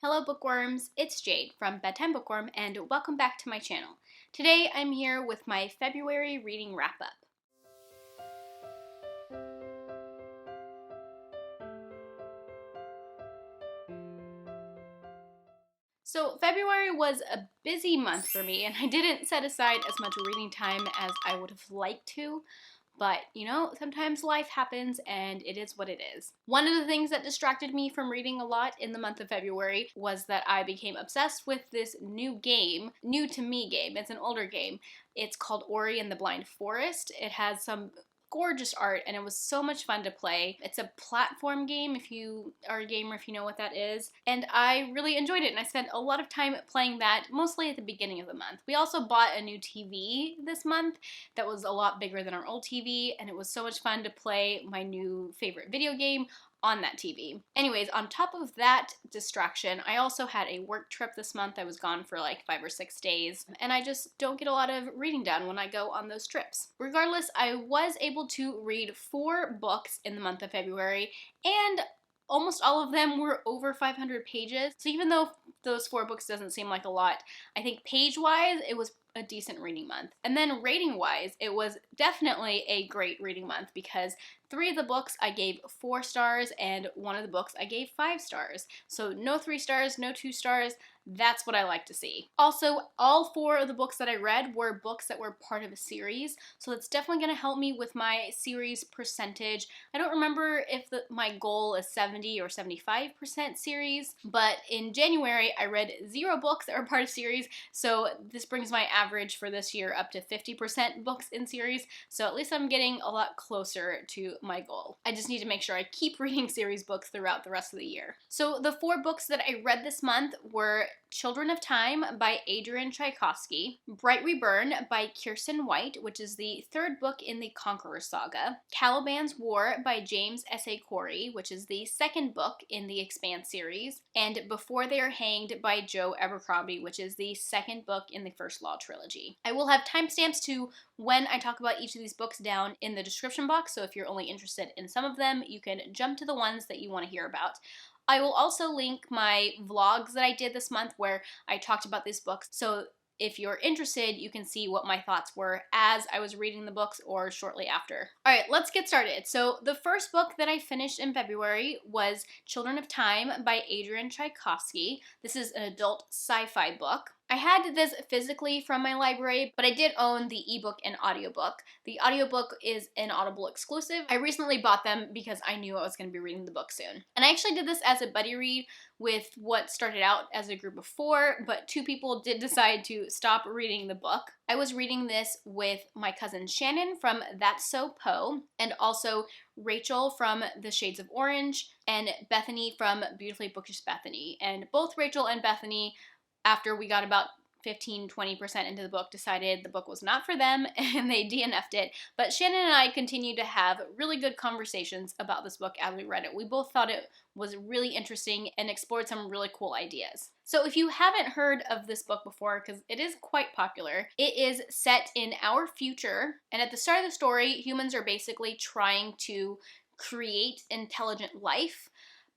Hello bookworms, it's Jade from Bedtime Bookworm and welcome back to my channel. Today I'm here with my February reading wrap-up. So February was a busy month for me and I didn't set aside as much reading time as I would have liked to. But, sometimes life happens and it is what it is. One of the things that distracted me from reading a lot in the month of February was that I became obsessed with this new to me game. It's an older game. It's called Ori and the Blind Forest. It has some gorgeous art and it was so much fun to play. It's a platform game if you are a gamer, if you know what that is. And I really enjoyed it and I spent a lot of time playing that, mostly at the beginning of the month. We also bought a new TV this month that was a lot bigger than our old TV and it was so much fun to play my new favorite video game on that TV. Anyways, on top of that distraction, I also had a work trip this month. I was gone for like 5 or 6 days, and I just don't get a lot of reading done when I go on those trips. Regardless, I was able to read 4 books in the month of February, and almost all of them were over 500 pages. So even though those 4 books doesn't seem like a lot, I think page-wise, it was a decent reading month. And then rating-wise, it was definitely a great reading month because 3 of the books I gave 4 stars and 1 of the books I gave 5 stars. So no 3 stars, no 2 stars. That's what I like to see. Also, all 4 of the books that I read were books that were part of a series, so that's definitely going to help me with my series percentage. I don't remember if my goal is 70 or 75% series, but in January I read 0 books that were part of series, so this brings my average for this year up to 50% books in series, so at least I'm getting a lot closer to my goal. I just need to make sure I keep reading series books throughout the rest of the year. So the 4 books that I read this month were Children of Time by Adrian Tchaikovsky, Bright Reburn by Kiersten White, which is the 3rd book in the Conqueror saga, Caliban's War by James S.A. Corey, which is the 2nd book in the Expanse series, and Before They Are Hanged by Joe Abercrombie, which is the 2nd book in the First Law trilogy. I will have timestamps to when I talk about each of these books down in the description box, so if you're only interested in some of them, you can jump to the ones that you want to hear about. I will also link my vlogs that I did this month where I talked about these books, so if you're interested, you can see what my thoughts were as I was reading the books or shortly after. Alright, let's get started. So the first book that I finished in February was Children of Time by Adrian Tchaikovsky. This is an adult sci-fi book. I had this physically from my library, but I did own the ebook and audiobook. The audiobook is an Audible exclusive. I recently bought them because I knew I was going to be reading the book soon. And I actually did this as a buddy read with what started out as a group of 4, but 2 people did decide to stop reading the book. I was reading this with my cousin Shannon from That's So Poe, and also Rachel from The Shades of Orange, and Bethany from Beautifully Bookish Bethany. And both Rachel and Bethany, after we got about 15-20% into the book, decided the book was not for them and they DNF'd it. But Shannon and I continued to have really good conversations about this book as we read it. We both thought it was really interesting and explored some really cool ideas. So if you haven't heard of this book before, because it is quite popular, it is set in our future, and at the start of the story, humans are basically trying to create intelligent life,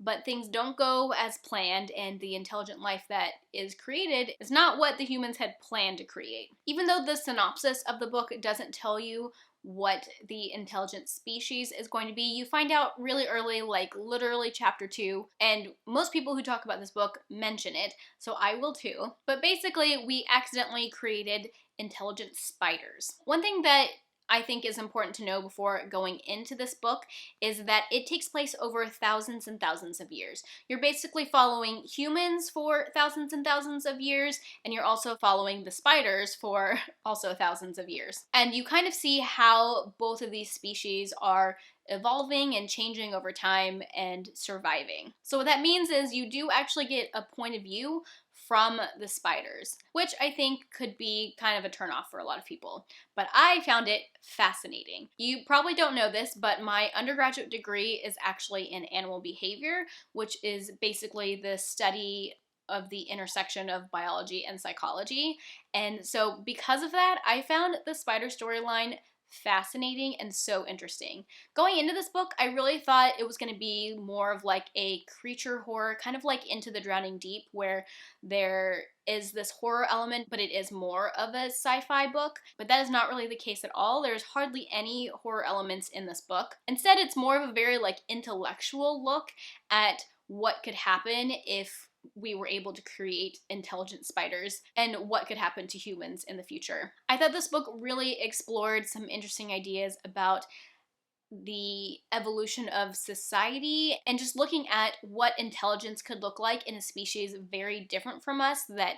but things don't go as planned, and the intelligent life that is created is not what the humans had planned to create. Even though the synopsis of the book doesn't tell you what the intelligent species is going to be, you find out really early, like literally chapter 2, and most people who talk about this book mention it, so I will too. But basically, we accidentally created intelligent spiders. One thing that I think is important to know before going into this book is that it takes place over thousands and thousands of years. You're basically following humans for thousands and thousands of years, and you're also following the spiders for also thousands of years. And you kind of see how both of these species are evolving and changing over time and surviving. So what that means is you do actually get a point of view from the spiders, which I think could be kind of a turnoff for a lot of people. But I found it fascinating. You probably don't know this, but my undergraduate degree is actually in animal behavior, which is basically the study of the intersection of biology and psychology. And so because of that, I found the spider storyline fascinating and so interesting. Going into this book, I really thought it was going to be more of like a creature horror, kind of like Into the Drowning Deep, where there is this horror element, but it is more of a sci-fi book. But that is not really the case at all. There's hardly any horror elements in this book. Instead, it's more of a very like intellectual look at what could happen if we were able to create intelligent spiders and what could happen to humans in the future. I thought this book really explored some interesting ideas about the evolution of society and just looking at what intelligence could look like in a species very different from us, that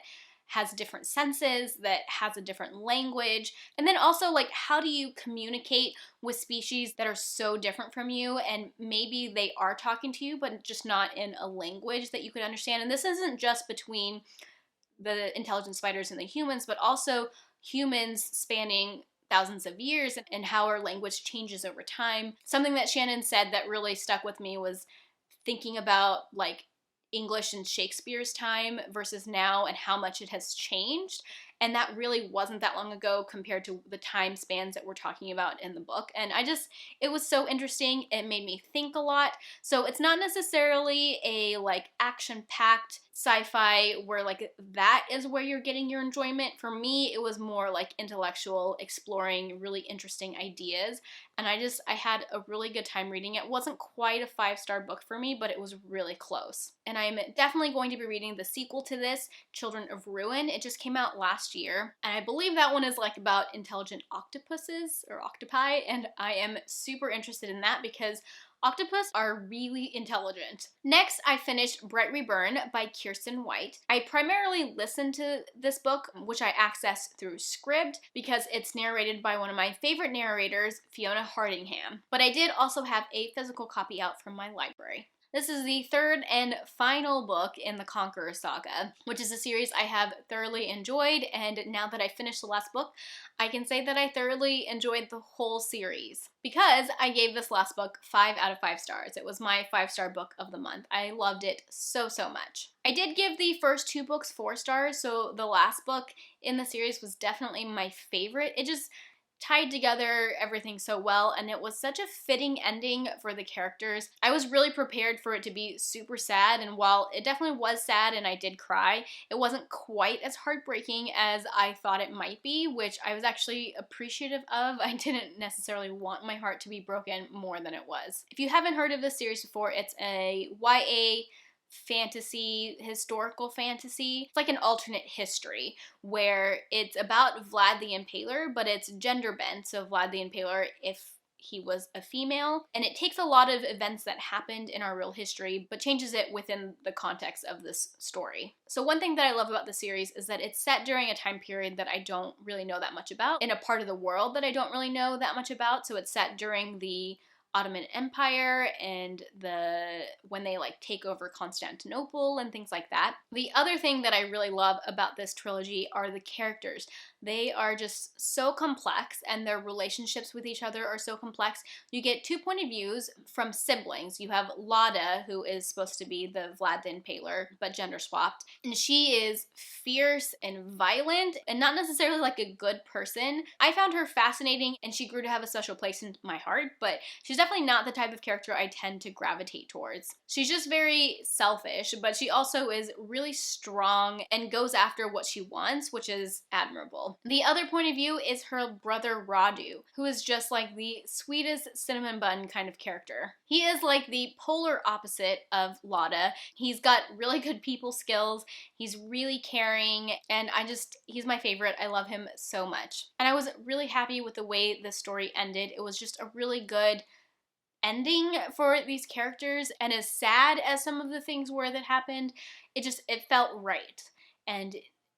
has different senses, that has a different language, and then also like how do you communicate with species that are so different from you and maybe they are talking to you but just not in a language that you could understand. And this isn't just between the intelligent spiders and the humans, but also humans spanning thousands of years and how our language changes over time. Something that Shannon said that really stuck with me was thinking about like English in Shakespeare's time versus now and how much it has changed. And that really wasn't that long ago compared to the time spans that we're talking about in the book. And it was so interesting. It made me think a lot. So it's not necessarily a like action-packed sci-fi where like that is where you're getting your enjoyment. For me, it was more like intellectual, exploring really interesting ideas. And I had a really good time reading it. It wasn't quite a 5-star book for me, but it was really close. And I'm definitely going to be reading the sequel to this, Children of Ruin. It just came out last year. And I believe that one is like about intelligent octopuses or octopi. And I am super interested in that because octopus are really intelligent. Next, I finished Bright Reburn by Kiersten White. I primarily listened to this book, which I accessed through Scribd, because it's narrated by one of my favorite narrators, Fiona Hardingham. But I did also have a physical copy out from my library. This is the third and final book in the Conqueror Saga, which is a series I have thoroughly enjoyed, and now that I finished the last book, I can say that I thoroughly enjoyed the whole series because I gave this last book 5 out of 5 stars. It was my 5-star book of the month. I loved it so, so much. I did give the first 2 books 4 stars, so the last book in the series was definitely my favorite. It just tied together everything so well, and it was such a fitting ending for the characters. I was really prepared for it to be super sad, and while it definitely was sad and I did cry, it wasn't quite as heartbreaking as I thought it might be, which I was actually appreciative of. I didn't necessarily want my heart to be broken more than it was. If you haven't heard of this series before, it's a YA fantasy, historical fantasy. It's like an alternate history where it's about Vlad the Impaler, but it's gender bent, so Vlad the Impaler if he was a female, and it takes a lot of events that happened in our real history, but changes it within the context of this story. So one thing that I love about the series is that it's set during a time period that I don't really know that much about, in a part of the world that I don't really know that much about, so it's set during the Ottoman Empire and when they like take over Constantinople and things like that. The other thing that I really love about this trilogy are the characters. They are just so complex and their relationships with each other are so complex. You get 2 point of views from siblings. You have Lada, who is supposed to be the Vlad the Impaler, but gender swapped. And she is fierce and violent and not necessarily like a good person. I found her fascinating and she grew to have a special place in my heart, but she's definitely not the type of character I tend to gravitate towards. She's just very selfish, but she also is really strong and goes after what she wants, which is admirable. The other point of view is her brother Radu, who is just like the sweetest cinnamon bun kind of character. He is like the polar opposite of Lada. He's got really good people skills, he's really caring, and he's my favorite. I love him so much. And I was really happy with the way the story ended. It was just a really good ending for these characters, and as sad as some of the things were that happened, it felt right. And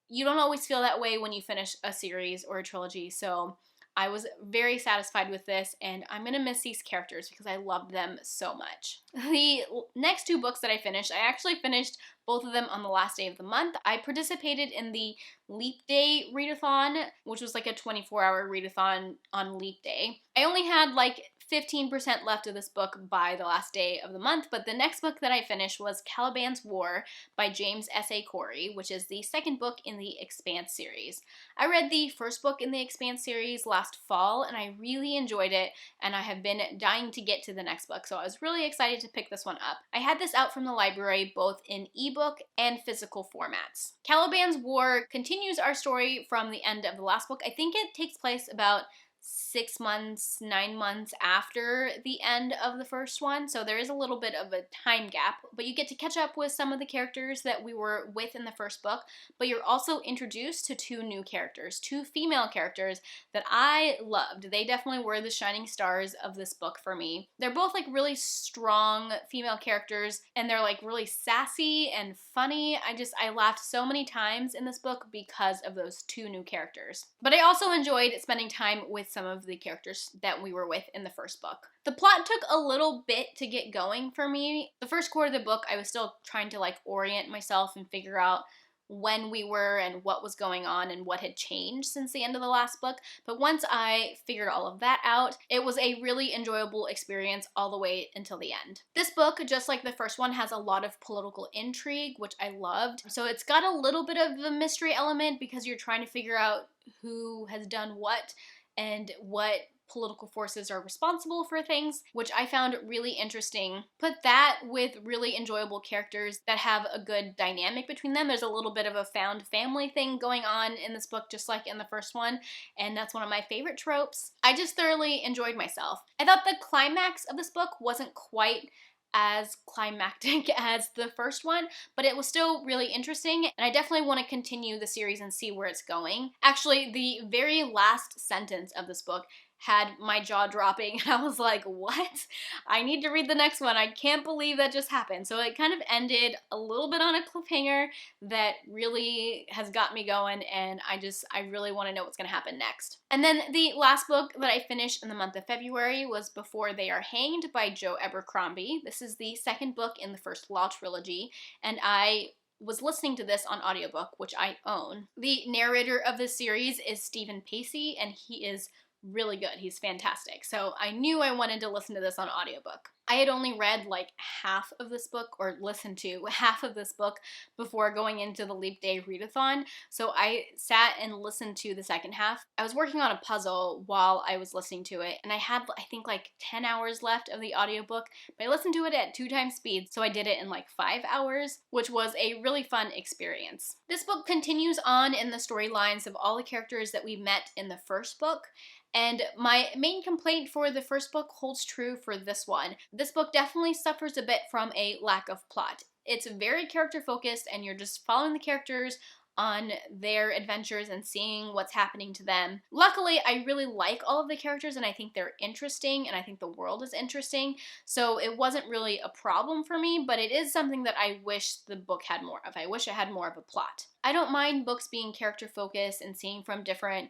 you don't always feel that way when you finish a series or a trilogy, so I was very satisfied with this, and I'm gonna miss these characters because I loved them so much. The next 2 books that I finished, I actually finished both of them on the last day of the month. I participated in the Leap Day readathon, which was like a 24-hour readathon on Leap Day. I only had like 15% left of this book by the last day of the month, but the next book that I finished was Caliban's War by James S.A. Corey, which is the second book in the Expanse series. I read the first book in the Expanse series last fall, and I really enjoyed it, and I have been dying to get to the next book, so I was really excited to pick this one up. I had this out from the library both in ebook and physical formats. Caliban's War continues our story from the end of the last book. I think it takes place about 6 months, 9 months after the end of the first one, so there is a little bit of a time gap, but you get to catch up with some of the characters that we were with in the first book, but you're also introduced to 2 new characters, 2 female characters that I loved. They definitely were the shining stars of this book for me. They're both like really strong female characters, and they're like really sassy and funny. I laughed so many times in this book because of those 2 new characters. But I also enjoyed spending time with some of the characters that we were with in the first book. The plot took a little bit to get going for me. The first quarter of the book, I was still trying to like orient myself and figure out when we were and what was going on and what had changed since the end of the last book. But once I figured all of that out, it was a really enjoyable experience all the way until the end. This book, just like the first one, has a lot of political intrigue, which I loved. So it's got a little bit of the mystery element because you're trying to figure out who has done what and what political forces are responsible for things, which I found really interesting. Put that with really enjoyable characters that have a good dynamic between them. There's a little bit of a found family thing going on in this book, just like in the first one, and that's one of my favorite tropes. I just thoroughly enjoyed myself. I thought the climax of this book wasn't quite as climactic as the first one, but it was still really interesting, and I definitely want to continue the series and see where it's going. Actually, the very last sentence of this book had my jaw dropping, and I was like, what? I need to read the next one. I can't believe that just happened. So it kind of ended a little bit on a cliffhanger that really has got me going, and I really want to know what's going to happen next. And then the last book that I finished in the month of February was Before They Are Hanged by Joe Abercrombie. This is the second book in the first Law trilogy, and I was listening to this on audiobook, which I own. The narrator of this series is Stephen Pacey, and he is really good. He's fantastic. So I knew I wanted to listen to this on audiobook. I had only read like half of this book, or listened to half of this book, before going into the Leap Day readathon, so I sat and listened to the second half. I was working on a puzzle while I was listening to it, and I had, I think, like 10 hours left of the audiobook, but I listened to it at 2 times speed, so I did it in like 5 hours, which was a really fun experience. This book continues on in the storylines of all the characters that we met in the first book, and my main complaint for the first book holds true for this one. This book definitely suffers a bit from a lack of plot. It's very character focused, and you're just following the characters on their adventures and seeing what's happening to them. Luckily, I really like all of the characters, and I think they're interesting, and I think the world is interesting, so it wasn't really a problem for me, but it is something that I wish the book had more of. I wish it had more of a plot. I don't mind books being character focused and seeing from different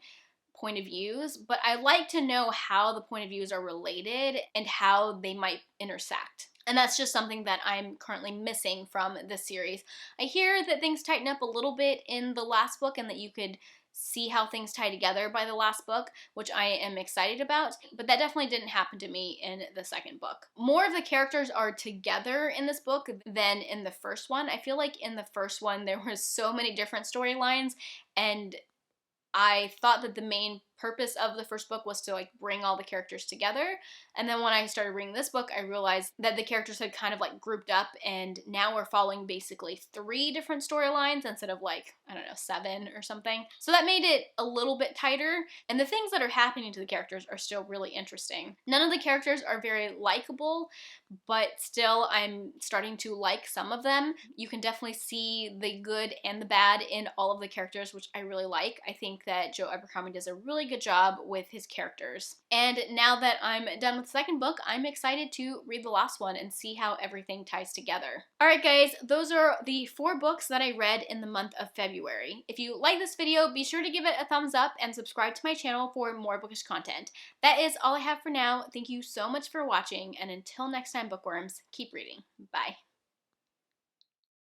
point of views, but I like to know how the point of views are related and how they might intersect. And that's just something that I'm currently missing from this series. I hear that things tighten up a little bit in the last book, and that you could see how things tie together by the last book, which I am excited about, but that definitely didn't happen to me in the second book. More of the characters are together in this book than in the first one. I feel like in the first one there were so many different storylines, and I thought that the main purpose of the first book was to like bring all the characters together, and then when I started reading this book, I realized that the characters had kind of like grouped up, and now we're following basically 3 different storylines instead of like, I don't know, 7 or something. So that made it a little bit tighter, and the things that are happening to the characters are still really interesting. None of the characters are very likable, but still I'm starting to like some of them. You can definitely see the good and the bad in all of the characters, which I really like. I think that Joe Abercrombie does a really good job with his characters. And now that I'm done with the second book, I'm excited to read the last one and see how everything ties together. Alright guys, those are the 4 books that I read in the month of February. If you like this video, be sure to give it a thumbs up and subscribe to my channel for more bookish content. That is all I have for now. Thank you so much for watching, and until next time, bookworms, keep reading. Bye.